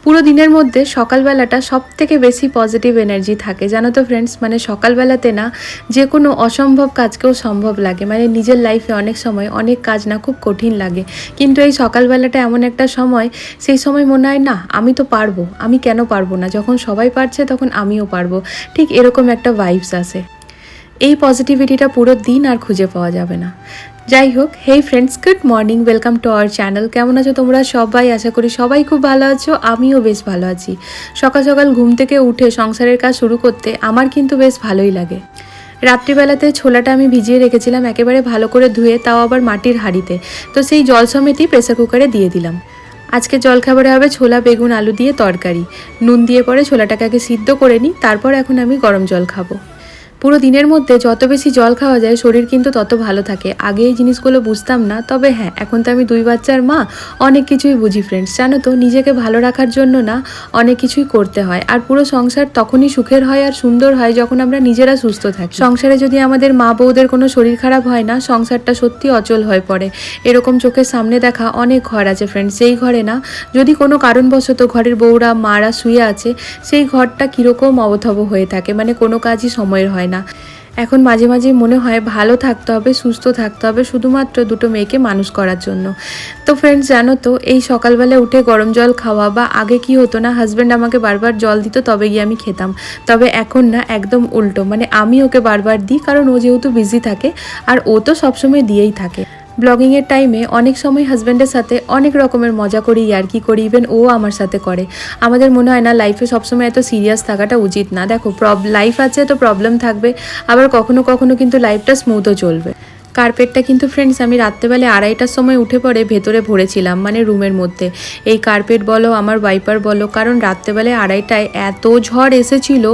পুরো দিনের মধ্যে সকালবেলাটা সবথেকে বেশি পজিটিভ এনার্জি থাকে, জানো তো ফ্রেন্ডস। মানে সকালবেলাতে না যে কোনো অসম্ভব কাজকেও সম্ভব লাগে। মানে নিজের লাইফে অনেক সময় অনেক কাজ না খুব কঠিন লাগে, কিন্তু এই সকালবেলাটা এমন একটা সময়, সেই সময় মনে হয় না আমি তো পারবো, আমি কেন পারবো না, যখন সবাই পারছে তখন আমিও পারবো, ঠিক এরকম একটা ভাইবস আসে। এই পজিটিভিটিটা পুরো দিন আর খুঁজে পাওয়া যাবে না। যাই হোক, হেই friends, good morning, welcome to our channel. কেমন আছো তোমরা সবাই? আশা করি সবাই খুব ভালো আছো, আমিও বেশ ভালো আছি। সকাল সকাল ঘুম থেকে উঠে সংসারের কাজ শুরু করতে আমার কিন্তু বেশ ভালোই লাগে। রাত্রিবেলাতে ছোলাটা আমি ভিজিয়ে রেখেছিলাম একেবারে ভালো করে ধুয়ে, তাও আবার মাটির হাঁড়িতে। তো সেই জল সমেতই প্রেসার কুকারে দিয়ে দিলাম। আজকে জলখাবারে হবে ছোলা বেগুন আলু দিয়ে তরকারি। নুন দিয়ে পরে ছোলাটাকে আগে সিদ্ধ করে নিই, তারপর এখন আমি গরম জল খাবো। পুরো দিনের মধ্যে যত বেশি জল খাওয়া যায় শরীর কিন্তু তত ভালো থাকে। আগে এই জিনিসগুলো বুঝতাম না, তবে হ্যাঁ, এখন তো আমি 2 বাচ্চার মা, অনেক কিছুই বুঝি ফ্রেন্ডস। জানো তো, নিজেকে ভালো রাখার জন্য না অনেক কিছুই করতে হয়। আর পুরো সংসার তখনই সুখের হয় আর সুন্দর হয় যখন আমরা নিজেরা সুস্থ থাকি। সংসারে যদি আমাদের মা বউদের কোনো শরীর খারাপ হয় না, সংসারটা সত্যি অচল হয়ে পড়ে। এরকম চোখের সামনে দেখা অনেক ঘর আছে ফ্রেন্ডস, সেই ঘরে না যদি কোনো কারণবশত ঘরের বউরা মারা শুয়ে আছে, সেই ঘরটা কীরকম অবথব হয়ে থাকে, মানে কোনো কাজই সময়ের হয় না। এখন মাঝে মাঝে মনে হয় ভালো থাকতে হবে, সুস্থ থাকতে হবে, শুধুমাত্র 2টো মেয়েকে মানুষ করার জন্য। তো ফ্রেন্ডস, জানো তো, এই সকালবেলা উঠে গরম জল খাওয়া, বা আগে কি হতো না, হাজব্যান্ড আমাকে বারবার জল দিত তবে গিয়ে আমি খেতাম। তবে এখন না একদম উল্টো, মানে আমি ওকে বারবার দিই, কারণ ও যেহেতু বিজি থাকে আর ও তো সবসময় দিয়েই থাকে। ব্লগিংয়ের টাইমে অনেক সময় হাজব্যান্ডের সাথে অনেক রকমের মজা করি, ইয়ার্কি করি, ইভেন ও আমার সাথে করে। আমাদের মনে হয় না লাইফে সবসময় এত সিরিয়াস থাকাটা উচিত না। দেখো, লাইফ আছে তো প্রবলেম থাকবে, আবার কখনো কখনো কিন্তু লাইফটা স্মুথও চলবে। কার্পেটটা কিন্তু ফ্রেন্ডস আমি রাত্রেবেলা 2:30টার সময় উঠে পড়ে ভেতরে ভরেছিলাম, মানে রুমের মধ্যে। এই কার্পেট বলো, আমার ওয়াইপার বলো, কারণ রাত্রেবেলায় 2:30টায় এত ঝড় এসেছিল।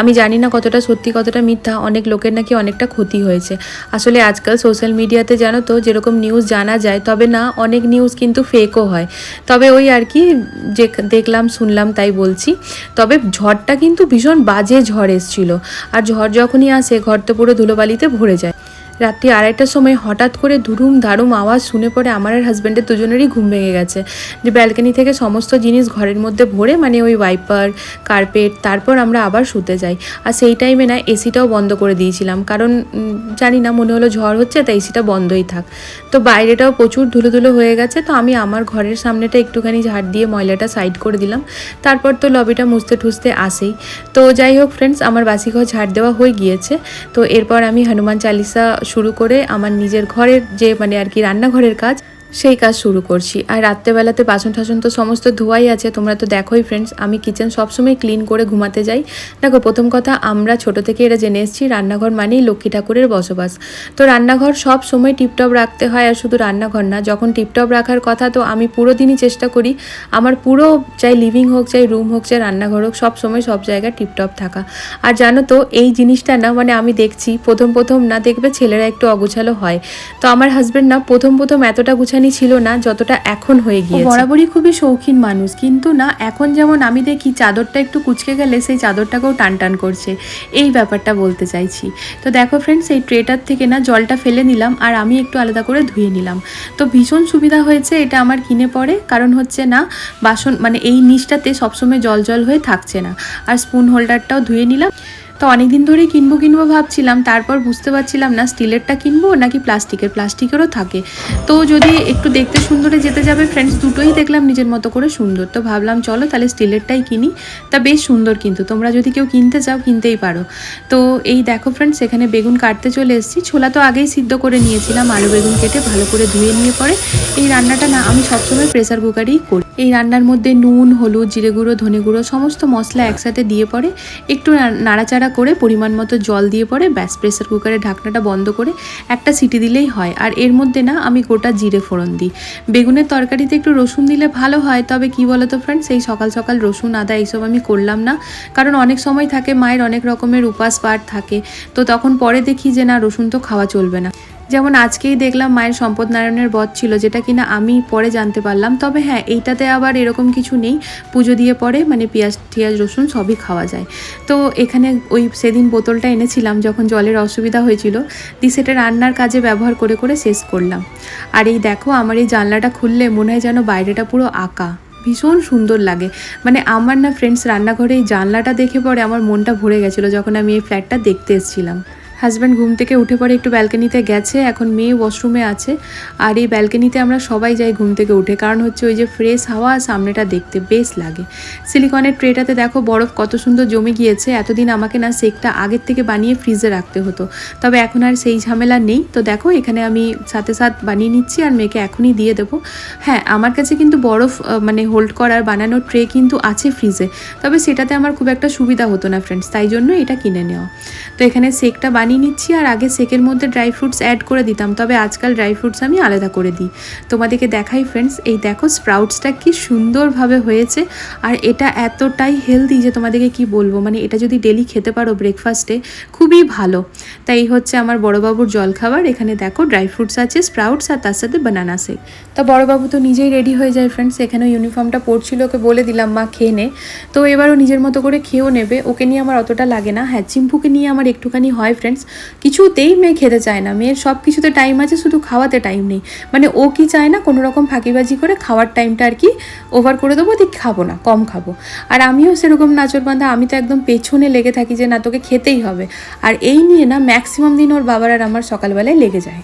আমি জানি না কতটা সত্যি কতটা মিথ্যা, অনেক লোকের নাকি অনেকটা ক্ষতি হয়েছে। আসলে আজকাল সোশ্যাল মিডিয়াতে জানো তো যেরকম নিউজ জানা যায়, তবে না অনেক নিউজ কিন্তু ফেকও হয়। তবে ওই আর কি, যে দেখলাম শুনলাম তাই বলছি। তবে ঝড়টা কিন্তু ভীষণ বাজে ঝড় এসেছিল, আর ঝড় যখনই আসে ঘর তো পুরো ধুলোবালিতে ভরে যায়। রাত্রি 2:30টার সময় হঠাৎ করে ধুরুম ধারুম আওয়াজ শুনে পড়ে আমার আর হাজব্যান্ডের দুজনেরই ঘুম ভেঙে গেছে। যে ব্যালকনি থেকে সমস্ত জিনিস ঘরের মধ্যে ভরে, মানে ওই ওয়াইপার, কার্পেট, তারপর আমরা আবার শুতে যাই। আর সেই টাইমে না এসিটাও বন্ধ করে দিয়েছিলাম, কারণ জানি না, মনে হলো ঝড় হচ্ছে তাই এসিটা বন্ধই থাক। তো বাইরেটাও প্রচুর ধুলো ধুলো হয়ে গেছে, তো আমি আমার ঘরের সামনেটা একটুখানি ঝাড় দিয়ে ময়লাটা সাইড করে দিলাম। তারপর তো লবিটা মুছতে ঠুসতে আসেই। তো যাই হোক ফ্রেন্ডস, আমার বাসি ঘর ঝাড় দেওয়া হয়ে গিয়েছে। তো এরপর আমি হনুমান চালিসা শুরু করে আমার নিজের ঘরের যে মানে আর কি রান্নাঘরের কাজ, সেই কাজ শুরু করছি। আর রাত্রেবেলাতে বাসন টাসন তো সমস্ত ধোয়াই আছে, তোমরা তো দেখোই ফ্রেন্ডস, আমি কিচেন সবসময় ক্লিন করে ঘুমাতে যাই। দেখো, প্রথম কথা, আমরা ছোট থেকে এটা জেনে এসেছি রান্নাঘর মানেই লক্ষ্মী ঠাকুরের বসবাস। তো রান্নাঘর সব সময় টিপটপ রাখতে হয়, আর শুধু রান্নাঘর না, যখন টিপটপ রাখার কথা, তো আমি পুরো দিনই চেষ্টা করি আমার পুরো, চাই লিভিং হোক, চাই রুম হোক, চাই রান্নাঘর হোক, সব সময় সব জায়গায় টিপটপ থাকা। আর জানো তো, এই জিনিসটা না, মানে আমি দেখছি প্রথম না, দেখবে ছেলেরা একটু অগুছালো হয়। তো আমার হাজব্যান্ড না প্রথম এতটা গুছানি ছিল না যতটা এখন হয়ে গিয়েছে। বরাবরই খুবই শৌখিন মানুষ, কিন্তু না এখন যেমন আমি দেখি চাদরটা একটু কুচকে গেলে সেই চাদরটাকেও টান টান করছে, এই ব্যাপারটা বলতে চাইছি। তো দেখো ফ্রেন্ডস, এই ট্রেটার থেকে না জলটা ফেলে নিলাম, আর আমি একটু আলাদা করে ধুয়ে নিলাম। তো ভীষণ সুবিধা হয়েছে এটা আমার কিনে পড়ে, কারণ হচ্ছে না বাসন, মানে এই নিচটাতে সবসময় জল জল হয়ে থাকছে না। আর স্পুন হোল্ডারটাও ধুয়ে নিলাম। তো অনেকদিন ধরেই কিনবো ভাবছিলাম, তারপর বুঝতে পারছিলাম না স্টিলেরটা কিনবো নাকি প্লাস্টিকেরও থাকে। তো যদি একটু দেখতে সুন্দরে যেতে যাবে ফ্রেন্ডস, দুটোই দেখলাম নিজের মতো করে সুন্দর, তো ভাবলাম চলো তাহলে স্টিলেরটাই কিনি। তা বেশ সুন্দর, কিন্তু তোমরা যদি কেউ কিনতে চাও কিনতেই পারো। তো এই দেখো ফ্রেন্ডস, এখানে বেগুন কাটতে চলে এসেছি। ছোলা তো আগেই সিদ্ধ করে নিয়েছিলাম, আলু বেগুন কেটে ভালো করে ধুয়ে নিয়ে পরে এই রান্নাটা না আমি সবসময় প্রেসার কুকারেই করি। এই রান্নার মধ্যে নুন, হলুদ, জিরে গুঁড়ো, ধনে গুঁড়ো সমস্ত মশলা একসাথে দিয়ে পরে একটু নাড়াচাড়া করে পরিমাণ মতো জল দিয়ে পরে ব্যাস প্রেসার কুকারের ঢাকনাটা বন্ধ করে একটা সিটি দিলেই হয়। আর এর মধ্যে না আমি গোটা জিরে ফোড়ন দিই। বেগুনের তরকারিতে একটু রসুন দিলে ভালো হয়, তবে কি বলো তো ফ্রেন্ডস, এই সকাল সকাল রসুন আদা এইসব আমি করলাম না, কারণ অনেক সময় থাকে মায়ের অনেক রকমের উপাস পাঠ থাকে, তো তখন পরে দেখি যে না রসুন তো খাওয়া চলবে না। যেমন আজকেই দেখলাম মায়ের সম্পদ নারায়ণের বধ ছিল, যেটা কিনা আমি পরে জানতে পারলাম। তবে হ্যাঁ, এইটাতে আবার এরকম কিছু নেই, পুজো দিয়ে পরে মানে পেঁয়াজ রসুন সবই খাওয়া যায়। তো এখানে ওই সেদিন বোতলটা এনেছিলাম যখন জলের অসুবিধা হয়েছিল, দিয়ে সেটা রান্নার কাজে ব্যবহার করে শেষ করলাম। আর এই দেখো, আমার এই জানলাটা খুললে মনে হয় যেন বাইরেটা পুরো আঁকা, ভীষণ সুন্দর লাগে। মানে আমার না ফ্রেন্ডস রান্নাঘরে এই জানলাটা দেখে পরে আমার মনটা ভরে গেছিলো যখন আমি এই ফ্ল্যাটটা দেখতে এসেছিলাম। হাজব্যান্ড ঘুম থেকে উঠে পরে একটু ব্যালকনিতে গেছে, এখন মেয়ে ওয়াশরুমে আছে। আর এই ব্যালকনিতে আমরা সবাই যাই ঘুম থেকে উঠে, কারণ হচ্ছে ওই যে ফ্রেশ হাওয়া সামনেটা দেখতে বেশ লাগে। সিলিকনের ট্রেটাতে দেখো বরফ কত সুন্দর জমে গিয়েছে। এতদিন আমাকে না শেকটা আগের থেকে বানিয়ে ফ্রিজে রাখতে হতো, তবে এখন আর সেই ঝামেলা নেই। তো দেখো এখানে আমি সাথে বানিয়ে নিচ্ছি আর মেয়েকে এখনই দিয়ে দেবো। হ্যাঁ, আমার কাছে কিন্তু বরফ মানে হোল্ড করার বানানোর ট্রে কিন্তু আছে ফ্রিজে, তবে সেটাতে আমার খুব একটা সুবিধা হতো না ফ্রেন্ডস, তাই জন্য এটা কিনে নেওয়া। তো এখানে শেকটা বানিয়ে নিচ্ছি, আর আগে শেকের মধ্যে ড্রাই ফ্রুটস অ্যাড করে দিতাম, তবে আজকাল ড্রাই ফ্রুটস আমি আলাদা করে দিই। তোমাদেরকে দেখাই ফ্রেন্ডস, এই দেখো স্প্রাউটসটা কি সুন্দরভাবে হয়েছে, আর এটা এতটাই হেলদি যে তোমাদেরকে কি বলবো। মানে এটা যদি ডেলি খেতে পারো ব্রেকফাস্টে খুবই ভালো। তাই হচ্ছে আমার বড়োবাবুর জলখাবার। এখানে দেখো ড্রাই ফ্রুটস আছে, স্প্রাউটস, আর তার সাথে বানানা শেক। তো বড়োবাবু তো নিজেই রেডি হয়ে যায় ফ্রেন্ডস। এখানে ইউনিফর্মটা পরছিল, ওকে বলে দিলাম মা খেয়ে নে, তো এবারও নিজের মতো করে খেয়েও নেবে। ওকে নিয়ে আমার অতটা লাগে না। হ্যাঁ, চিম্পুকে নিয়ে আমার একটুখানি হয় ফ্রেন্ডস, কিছুতেই মেয়ে খেতে চায় না। মেয়ের সব কিছুতে টাইম আছে, শুধু খাওয়াতে টাইম নেই। মানে ও কি চায় না, কোনো রকম ফাঁকিবাজি করে খাওয়ার টাইমটা আর কি ওভার করে দেবো, ঠিক খাবো না, কম খাবো। আর আমিও সেরকম নাচরবান্ধা, আমি তো একদম পেছনে লেগে থাকি যে না তোকে খেতেই হবে। আর এই নিয়ে না ম্যাক্সিমাম দিন ওর বাবার আর আমার সকালবেলায় লেগে যায়।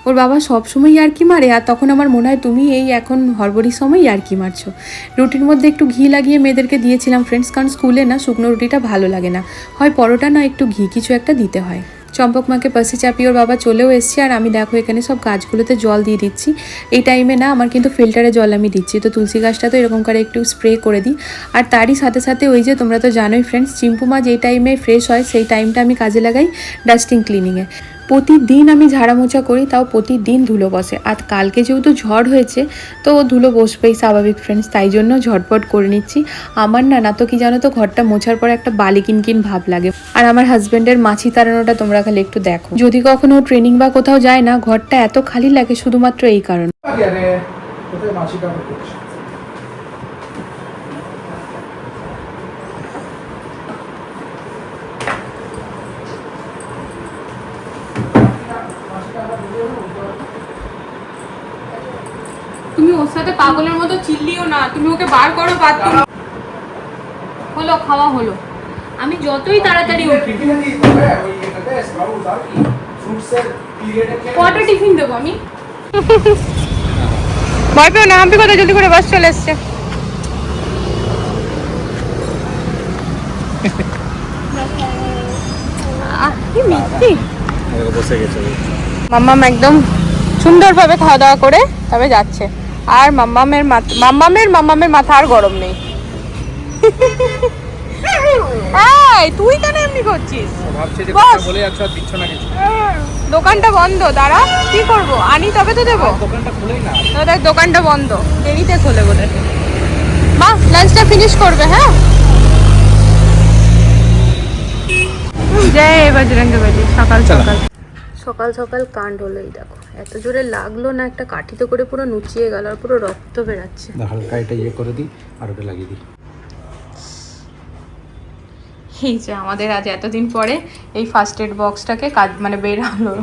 ওর বাবা সবসময় ইয়ার্কি মারে, আর তখন আমার মনে হয় তুমি এই এখন হরবরির সময় ইয়ার্কি মারছো। রুটির মধ্যে একটু ঘি লাগিয়ে মেয়েদেরকে দিয়েছিলাম ফ্রেন্ডস, কারণ স্কুলে না শুকনো রুটিটা ভালো লাগে না, হয় পরোটা না একটু ঘি কিছু একটা দিতে হয়। চম্পক মাকে পাশে চাপিয়ে ওর বাবা চলেও এসছে, আর আমি দেখো এখানে সব গাছগুলোতে জল দিয়ে দিচ্ছি। এই টাইমে না আমার কিন্তু ফিল্টারে জল আমি দিচ্ছি, তো তুলসী গাছটা তো এরকম করে একটু স্প্রে করে দিই। আর তারই সাথে সাথে ওই যে তোমরা তো জানোই ফ্রেন্ডস, চিম্পু মা যেই টাইমে ফ্রেশ হয় সেই টাইমটা আমি কাজে লাগাই ডাস্টিং ক্লিনিংয়ে। প্রতিদিন আমি ঝাড়া মোছা করি, তাও প্রতিদিন ধুলো বসে। আর কালকে যেহেতু ঝড় হয়েছে তো ধুলো বসবেই স্বাভাবিক ফ্রেন্ডস, তাই জন্য ঝটপট করে নিচ্ছি। আমার না তো কি জানো তো, ঘরটা মোছার পরে একটা বালি কিনকিন ভাব লাগে। আর আমার হাজব্যান্ডের মাছি তাড়ানোটা তোমরা খালি একটু দেখো, যদি কখনো ট্রেনিং বা কোথাও যায় না, ঘরটা এত খালি লাগে শুধুমাত্র এই কারণে। তুমি ওর সাথে পাগলের মতো চিল্লিও না, তুমি ওকে বার করো বাথরুম। হলো খাওয়া হলো, আমি যতই তাড়াতাড়ি উঠি। কটা টিফিন দেবো আমি? ভয় পেও না, হাম্পি কথা জলদি করে বাস চলে এসছে। মাম্মাম একদম সুন্দরভাবে খাওয়া দাওয়া করে তবে যাচ্ছে। আর মাম্মামের মাথা আর গরম নেই। এই তুই কেন এমনি করছিস? দোকানটা বন্ধ, দাঁড়া কি করবো, আনি তবে তো দেবো। দেখ দোকানটা বন্ধ, দেরিতে খোলে বলে। মা লাঞ্চটা ফিনিশ করবে। হ্যাঁ, জয় বজরঙ্গবলী। সকাল সকাল সকাল সকাল কাণ্ড হলো। এই দেখো এত জোরে লাগলো না, একটা কাঠিতে করে পুরো নুচিয়ে গেল, আর পুরো রক্ত বেরাচ্ছে। হালকা এটা ইয়ে করে দিই আর ওটা লাগিয়ে দিই। এই যে আমাদের আজ এতদিন পরে এই ফার্স্ট এড বক্সটাকে কাজ মানে বের হলো।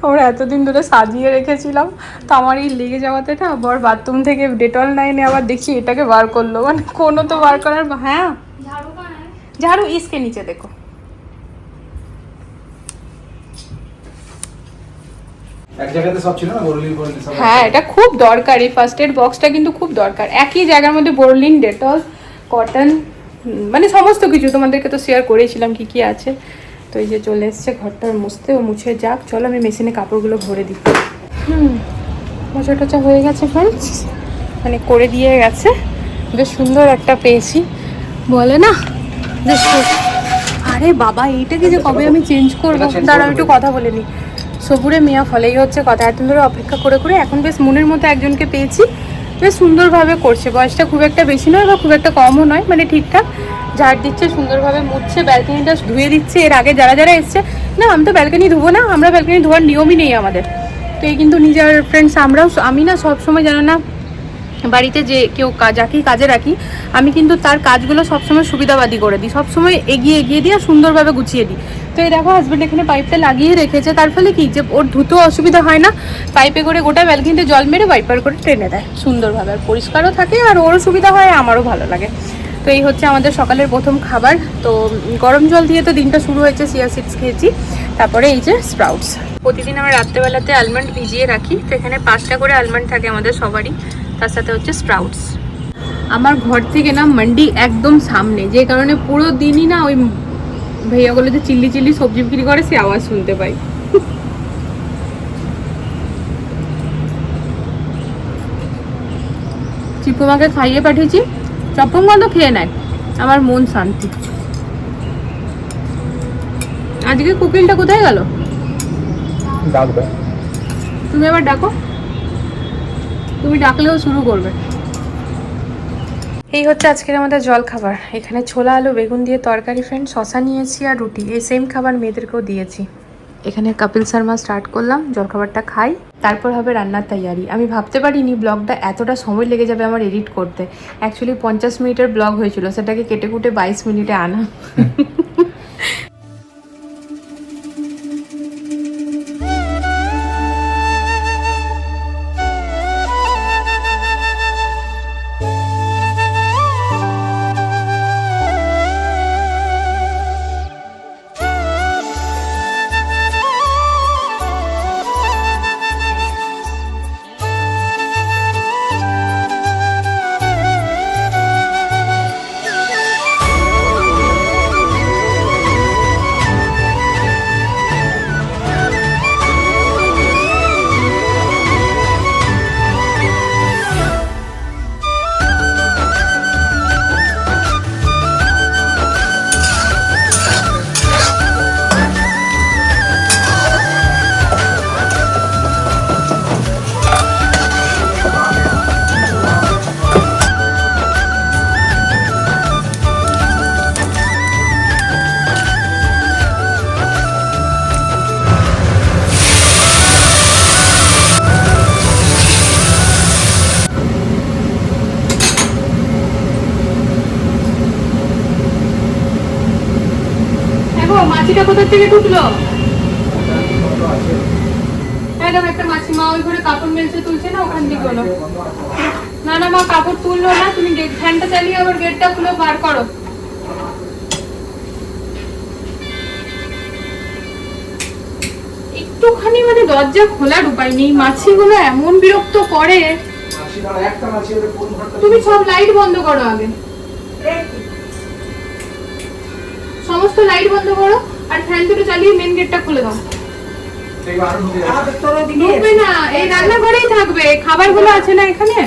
আমরা এতদিন ধরে সাজিয়ে রেখেছিলাম, তো আমার এই লেগে যাওয়াতে না বর বাথরুম থেকে ডেটল নাইনে আবার দেখছি এটাকে বার করলো। মানে কোনো তো বার করার। হ্যাঁ ঝাড়ু ইসকে নিচে দেখো। এক জায়গাতে সব ছিল না, বোরলিন সব। হ্যাঁ, এটা খুব দরকার, এই ফার্স্ট এড বক্সটা কিন্তু খুব দরকার। একই জায়গার মধ্যে বোরলিন, ডেটল, কটন, মানে সমস্ত কিছু তোমাদেরকে তো শেয়ার করেছিলাম কি কি আছে। তো এই যে চলে এসছে ঘরটার মুছতে, ও মুছে যাক। চলো আমি মেশিনে কাপড়গুলো ভরে দিই। মোছা টোচা হয়ে গেছে ফ্রেন্ডস, মানে করে দিয়ে গেছে। বেশ সুন্দর একটা পেয়েছি, বলে না বেশ। আরে বাবা এইটাকে যে কবে আমি চেঞ্জ করবো, দাঁড়াও একটু কথা বলে নিই। সবুরে মিয়া ফলেই হচ্ছে কথা। এতদিন ধরে অপেক্ষা করে করে এখন বেশ মনের মতো একজনকে পেয়েছি, বেশ সুন্দরভাবে করছে। বয়সটা খুব একটা বেশি নয় বা খুব একটা কমও নয়, মানে ঠিকঠাক ঝাড় দিচ্ছে, সুন্দরভাবে মুছছে, ব্যালকনিটা ধুয়ে দিচ্ছে। এর আগে যারা যারা এসছে, না আমি তো ব্যালকনি ধুবো না, আমরা ব্যালকনি ধোয়ার নিয়মই নেই আমাদের। তো এই কিন্তু নিজের ফ্রেন্ডস আমরাও, আমি না সবসময় জানো না বাড়িতে যে কেউ যাকেই কাজে রাখি আমি কিন্তু তার কাজগুলো সবসময় সুবিধাবাদী করে দিই, সবসময় এগিয়ে এগিয়ে দিই আর সুন্দরভাবে গুছিয়ে দিই। তো এই দেখো হাজব্যান্ড এখানে পাইপটা লাগিয়ে রেখেছে, তার ফলে কি যে ওর ধুতো অসুবিধা হয় না, পাইপে করে গোটা ব্যালকনিতে জল মেরে ওয়াইপার করে টেনে দেয় সুন্দরভাবে, আর পরিষ্কারও থাকে আর ওরও সুবিধা হয়, আমারও ভালো লাগে। তো এই হচ্ছে আমাদের সকালের প্রথম খাবার। তো গরম জল দিয়ে তো দিনটা শুরু হয়েছে, চিয়া সিডস খেয়েছি, তারপরে এই যে স্প্রাউটস। প্রতিদিন আমরা রাত্রেবেলাতে আলমন্ড ভিজিয়ে রাখি, তো এখানে 5টা করে আলমন্ড থাকে আমাদের সবারই, তার সাথে হচ্ছে স্প্রাউটস। আমার ঘর থেকে না মান্ডি একদম সামনে, যে কারণে পুরো দিনই না ওই ভাইয়াগুলো যে চিল্লি চিল্লি সবজি বিক্রি করে সে আওয়াজ শুনতে পাই। চিপুমাকে খাইয়ে পাঠিয়েছি, চপ্পং বন্ধ খেয়ে নেয়, আমার মন শান্তি। আজকে কুকিংটা কোথায় গেল? ডাকবে। তুমি আবার ডাকো, তুমি ডাকলেও শুরু করবে। এই হচ্ছে আজকের আমাদের জল খাবার। এখানে ছোলা আলু বেগুন দিয়ে তরকারি ফ্রেন্ড, শশা নিয়েছি আর রুটি। এই সেম খাবার মেয়েদেরকেও দিয়েছি। এখানে কপিল শর্মা স্টার্ট করলাম, জলখাবারটা খাই, তারপর হবে রান্নার তৈয়ারি। আমি ভাবতে পারিনি ব্লগটা এতটা সময় লেগে যাবে আমার এডিট করতে। অ্যাকচুয়ালি 50 মিনিটের ব্লগ হয়েছিল, সেটাকে কেটে কুটে 22 মিনিটে আনা। মাছিটা কোথা থেকে ঢুকলো? একদম একটা মাছি, মা ওই ঘরে কাপড় মেলছে তুলছে না, ওখান থেকে হলো। না না মা কাপড় তুললো না, তুমি ফ্যানটা চালিয়ে আবার গেটটা খুলে বার করো। একটুখানি মানে দরজা খোলার উপায় নেই, মাছিগুলো এমন বিরক্ত করে। তুমি সব লাইট বন্ধ করো আগে, সমস্ত লাইট বন্ধ করো আর ফ্যান দুটো চালিয়ে মেন গেটটা খুলে দাও। ঢুকবে না, এই রান্নাঘরেই থাকবে, খাবারগুলো আছে না এখানে।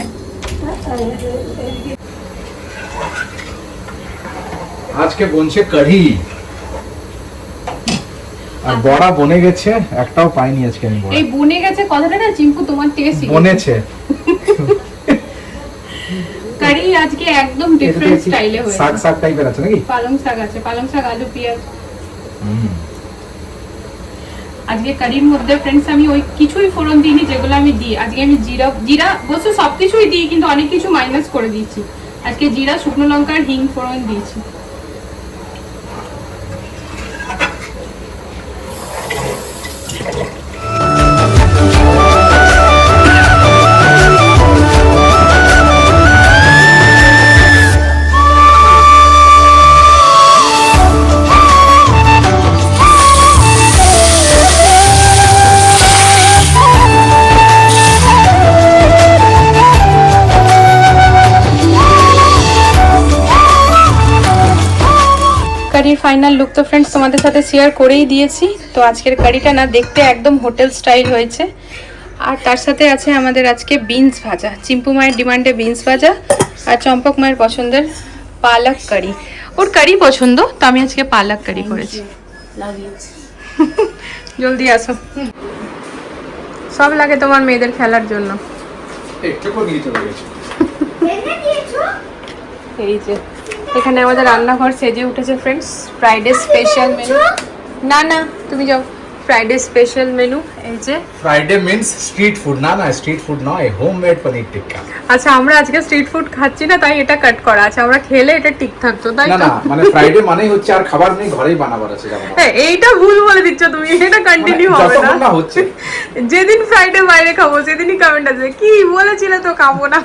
আজকে বনছে কারি আর বড়া বনে গেছে, একটাও পাইনি আজকে আমি। এই বনে গেছে কথাটা না চিম্পু তোমার টেস্ট বনেছে কারি আজকে একদম ডিফারেন্ট স্টাইলে হয়েছে। শাক শাক টাইপের আছে নাকি? পালং শাক আছে, পালং শাক আলু পেঁয়াজ। আজকে কারির মধ্যে ফ্রেন্ডস আমি ওই কিছুই ফোড়ন দিইনি যেগুলো আমি দিই। আজকে আমি জিরা বলছো সবকিছুই দিই, কিন্তু অনেক কিছু মাইনাস করে দিয়েছি। আজকে জিরা, শুকনো লঙ্কা আর হিং ফোড়ন দিয়েছি। কারির ফাইনাল লুক তো ফ্রেন্ডস তোমাদের সাথে শেয়ার করেই দিয়েছি। তো আজকের কারিটা না দেখতে একদম হোটেল স্টাইল হয়েছে। আর তার সাথে আছে আমাদের আজকে বিনস ভাজা, চিম্পু মায়ের ডিমান্ডে বিনস ভাজা, আর চম্পক মায়ের পছন্দের পালক কারি। ওর কারি পছন্দ, তো আমি আজকে পালক কারি করেছি। জলদি আসো, সব লাগে তোমার মেয়েদের খেলার জন্য। এই যে এখানে আমাদের রান্নাঘর সেজে উঠেছে ফ্রেন্ডস, ফ্রাইডে স্পেশাল মেনু। না না তুমি যাও, ফ্রাইডে স্পেশাল মেনু এই যে ফ্রাইডে মিন্স স্ট্রিট ফুড না স্ট্রিট ফুড নয়, হোমমেড পনির টিক্কা। আচ্ছা আমরা আজকে স্ট্রিট ফুড খাচ্ছি না তাই এটা কাট করা আছে, আমরা খেলে এটা ঠিক থাকতো তাই না তো? না মানে ফ্রাইডে মানেই হচ্ছে আর খাবার নেই, ঘরেই বানাবার আছে যেমন। হ্যাঁ এইটা ভুল বলে দিচ্ছ তুমি, এটা কন্টিনিউ হবে না। যতক্ষণ না হচ্ছে, যেদিন ফ্রাইডে বাইরে খাবো সেদিনই কমেন্ট আসবে কি বলেছিলে তো খাবো না।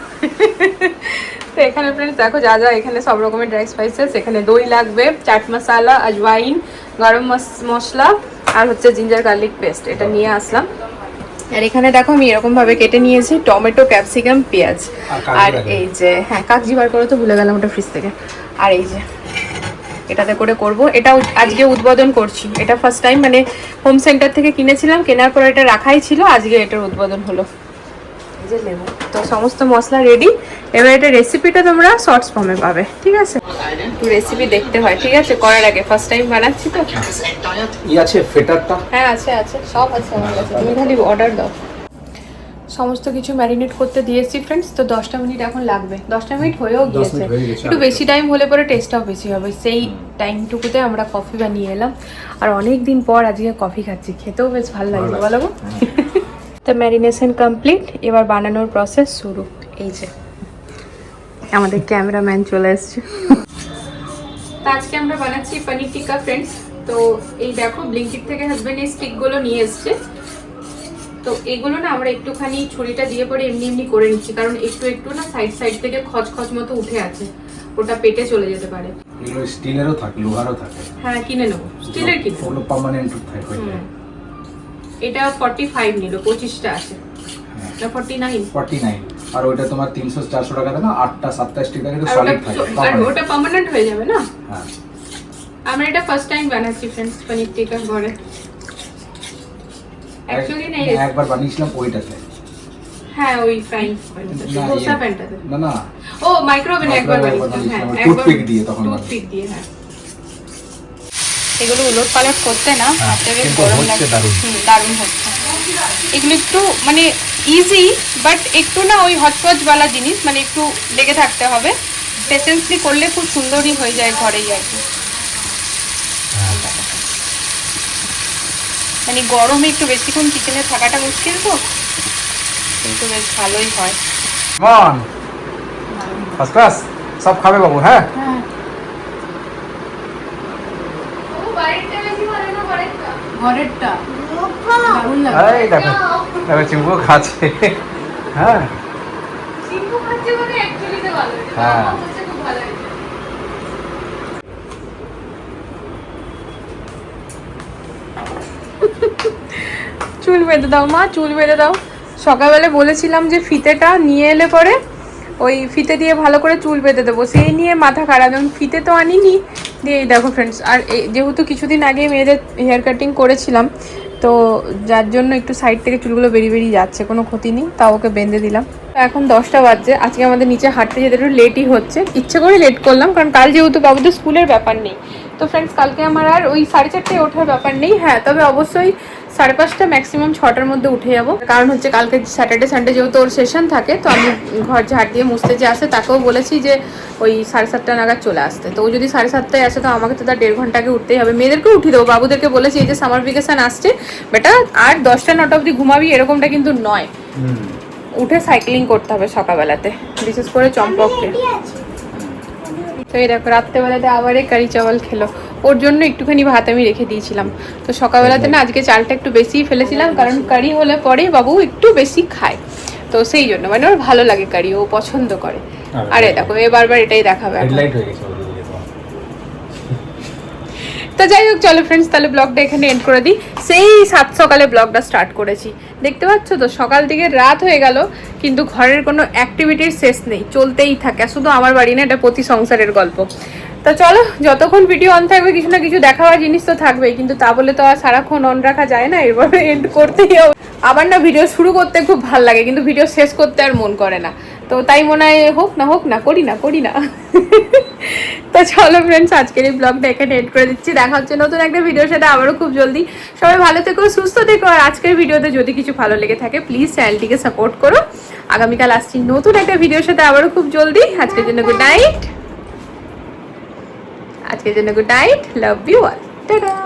তো এখানে ফ্রেন্ডস দেখো যা যা, এখানে সব রকমের ড্রাই স্পাইসেস, এখানে দই লাগবে, চাট মশলা, আজওয়াইন, গরম মশলা আর হচ্ছে জিঞ্জার গার্লিক পেস্ট, এটা নিয়ে আসলাম। আর এখানে দেখো আমি এরকম ভাবে কেটে নিয়েছি টমেটো, ক্যাপসিকাম, পেঁয়াজ। আর এই যে হ্যাঁ কাগজি বার করে তো ভুলে গেলাম ওটা ফ্রিজ থেকে। আর এই যে এটাতে করে করব, এটাও আজকে উদ্বোধন করছি, এটা ফার্স্ট টাইম, মানে হোম সেন্টার থেকে কিনেছিলাম, কেনার পর এটা রাখাই ছিল, আজকে এটার উদ্বোধন হলো। এই যে লেবু, তো সমস্ত মশলা রেডি। এবার এটা রেসিপিটা তোমরা শর্টস ফর্মে পাবে, ঠিক আছে? একটু রেসিপি দেখতে হয়, ঠিক আছে, করার আগে, ফার্স্ট টাইম বানাচ্ছি তো। ই আছে ফেটারটা? হ্যাঁ আছে আছে, সব আছে আমার কাছে, তুমি খালি অর্ডার দাও। সমস্ত কিছু ম্যারিনেট করতে দিয়েছি ফ্রেন্ডস, তো 10টা মিনিট এখন লাগবে, 10টা মিনিট হয়েও গিয়েছে, একটু বেশি টাইম হলে পরে টেস্টটাও বেশি হবে। সেই টাইমটুকুতে আমরা কফি বানিয়ে এলাম, আর অনেক দিন পর আজকে কফি খাচ্ছি, খেতেও বেশ ভালো লাগছে, বলো গো? তো ম্যারিনেশন কমপ্লিট, এবার বানানোর প্রসেস শুরু। এই যে আমাদের ক্যামেরাম্যান চলে এসছে। তো আজকে আমরা বানাচ্ছি পনির টিক্কা ফ্রেন্ডস। তো এই দেখো ব্লিঙ্কিট থেকে হাজবেন্ড এই স্টিকগুলো নিয়ে এসছে, তো এগুলো না আমরা একটুখানি ছুরিটা দিয়ে পরে এমনি এমনি করে নিচ্ছি, কারণ একটু একটু না সাইড সাইড থেকে খচখচ মতো উঠে আছে, ওটা পেটে চলে যেতে পারে। এগুলো স্টিলেরও থাকে, লোহারও থাকে। হ্যাঁ কিনে নেবো, স্টিলের কিনে। ওগুলো পার্মানেন্ট থাকে। এটা 45 নিল, 25টা আছে না 49। আর ওইটা তোমার 300-400 টাকা দাও না, 8টা 7টা স্টিক থাকে, এটা সলিড থাকে, আর ওটা পার্মানেন্ট হয়ে যাবে না। হ্যাঁ আমরা এটা ফার্স্ট টাইম বানাচ্ছি ফ্রেন্ডস পনির টিক্কা ঘরে। অ্যাকচুয়ালি না একবার বানিয়েছিলাম ওইটাতে। হ্যাঁ ওই ফ্রাইং প্যানটাতে, দোসা প্যানটাতে। না না ও মাইক্রোওভেনে একবার বানিয়েছিলাম, হ্যাঁ টুথপিক দিয়ে, তখন টুথপিক দিয়ে। হ্যাঁ এগুলো উলট পালট করতে না হাতে বেশ কিন্তু গরম হচ্ছে লাগছে, দারুণ হচ্ছে। এগুলো একটু মানে ইজি, বাট একটু না ওই হচপচওয়ালা জিনিস, মানে একটু লেগে থাকতে হবে, পেশেন্সলি করলে খুব সুন্দরই হয়ে যায় ঘরেই আর কি। মানে গরমে একটু বেশিক্ষণ কিচেনে থাকাটা মুশকিল তো, কিন্তু বেশ ভালোই হয়। মন ফার্স্ট ক্লাস, সব খাবে বাবু। হ্যাঁ ঘরেরটা দারুণ লাগে। এই দেখো দেখো চিম্বু খাচ্ছে। হ্যাঁ চিম্বু খাচ্ছে মানে অ্যাকচুয়ালি তো ভালো, হ্যাঁ হচ্ছে খুব ভালো লাগে। চুল বেঁধে দাও মা, চুল বেঁধে দাও। সকালবেলা বলেছিলাম যে ফিতেটা নিয়ে এলে পরে ওই ফিতে দিয়ে ভালো করে চুল বেঁধে দেবো, সেই নিয়ে মাথা খারাপ, এবং ফিতে তো আনিনি। দিয়ে এই দেখো ফ্রেন্ডস, আর যেহেতু কিছুদিন আগে মেয়েদের হেয়ার কাটিং করেছিলাম, তো যার জন্য একটু সাইড থেকে চুলগুলো বেরিয়ে বেরিয়ে যাচ্ছে, কোনো ক্ষতি নেই, তাও ওকে বেঁধে দিলাম। এখন 10টা বাজছে, আজকে আমাদের নিচে হাঁটতে যেতে একটু লেটই হচ্ছে, ইচ্ছে করে লেট করলাম, কারণ কাল যেহেতু বাবুদের স্কুলের ব্যাপার নেই। তো ফ্রেন্ডস কালকে আমার আর ওই 4:30টায় ওঠার ব্যাপার নেই। হ্যাঁ তবে অবশ্যই 5:30 ম্যাক্সিমাম 6টার মধ্যে উঠে যাবো, কারণ হচ্ছে কালকে স্যাটারডে সানডে যেহেতু ওর সেশন থাকে, তো আমি ঘর ঝাড় দিয়ে মুছতে যে আসে তাকেও বলেছি যে ওই 7:30 নাগাদ চলে আসতে। তো ও যদি 7:30টায় আসে তো আমাকে তো তার 1.5 ঘন্টা আগে উঠতেই হবে। মেয়েদেরকেও উঠিয়ে দেবো, বাবুদেরকে বলেছি এই যে সামার ভ্যাকেশন আসছে বেটা, আর 10টা 9টা অবধি ঘুমাবি এরকমটা কিন্তু নয়, উঠে সাইক্লিং করতে হবে সকালবেলাতে, বিশেষ করে চম্পককে। তো এই দেখো রাত্রেবেলাতে আবার কারি চাওয়াল খেলো, ওর জন্য একটুখানি ভাত আমি রেখে দিয়েছিলাম। তো সকালবেলাতে না আজকে চালটা একটু বেশিই ফেলেছিলাম, কারণ কারি হলে পরে বাবু একটু বেশি খায়, তো সেই জন্য মানে ওর ভালো লাগে কারি, ও পছন্দ করে। আরে দেখো এ বারবার এটাই দেখাবে। তো যাই হোক চলো ফ্রেন্ডস, তাহলে ব্লগটা এখানে এন্ড করে দিই। সেই 7 সকালে ব্লগটা স্টার্ট করেছি, দেখতে পাচ্ছ তো সকাল থেকে রাত হয়ে গেল, কিন্তু ঘরের কোনো অ্যাক্টিভিটির শেষ নেই, চলতেই থাকে। শুধু আমার বাড়ি না, এটা প্রতি সংসারের গল্প। তো চলো, যতক্ষণ ভিডিও অন থাকবে কিছু না কিছু দেখাবার জিনিস তো থাকবেই, কিন্তু তা বলে তো আর সারাক্ষণ অন রাখা যায় না, এরপর এন্ড করতেই হবে। আবার না ভিডিও শুরু করতে খুব ভালো লাগে, কিন্তু ভিডিও শেষ করতে আর মন করে না, তো তাই মনে হয় হোক না করি না। তো চলো ফ্রেন্ডস, আজকের এই ব্লগটা এখানে এন্ড করে দিচ্ছি। দেখা হচ্ছে নতুন একটা ভিডিওর সাথে আবারও খুব জলদি। সবাই ভালো থেকো, সুস্থ থেকো, আর আজকের ভিডিওতে যদি কিছু ভালো লেগে থাকে প্লিজ চ্যানেলটিকে সাপোর্ট করো। আগামীকাল আসছি নতুন একটা ভিডিওর সাথে আবারও খুব জলদি। আজকের জন্য good night, love you all, tata.